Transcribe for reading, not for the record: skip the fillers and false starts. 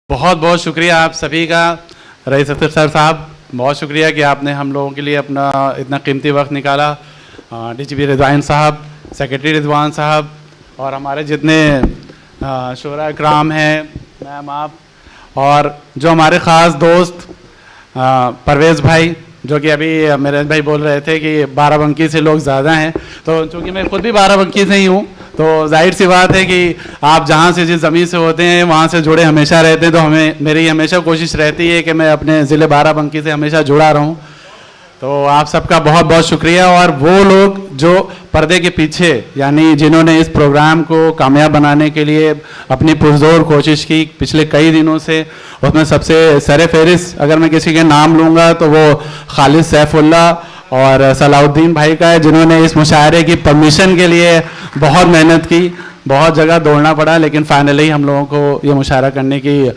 बहुत बहुत शुक्रिया आप सभी का। रईस अख्तर सर साहब, बहुत शुक्रिया कि आपने हम लोगों के लिए अपना इतना कीमती वक्त निकाला। डीजीपी रिजवान साहब, सेक्रेटरी रिजवान साहब और हमारे जितने शुरा इकराम हैं, मैम आप, और जो हमारे ख़ास दोस्त परवेज़ भाई, जो कि अभी मेरे भाई बोल रहे थे कि बाराबंकी से लोग ज़्यादा हैं, तो चूँकि मैं खुद भी बाराबंकी से ही हूँ, तो जाहिर सी बात है कि आप जहाँ से जिस ज़मीन से होते हैं वहाँ से जुड़े हमेशा रहते हैं। तो मेरी हमेशा कोशिश रहती है कि मैं अपने ज़िले बाराबंकी से हमेशा जुड़ा रहूँ। तो आप सबका बहुत बहुत शुक्रिया। और वो लोग जो पर्दे के पीछे, यानी जिन्होंने इस प्रोग्राम को कामयाब बनाने के लिए अपनी पुरजोर कोशिश की पिछले कई दिनों से, उसमें सबसे सर फहरिस्त अगर मैं किसी के नाम लूँगा तो वो खालिद सैफुल्ला और सलाउद्दीन भाई का है, जिन्होंने इस मुशायरे की परमिशन के लिए बहुत मेहनत की, बहुत जगह दौड़ना पड़ा, लेकिन फाइनली हम लोगों को ये मुशायरा करने की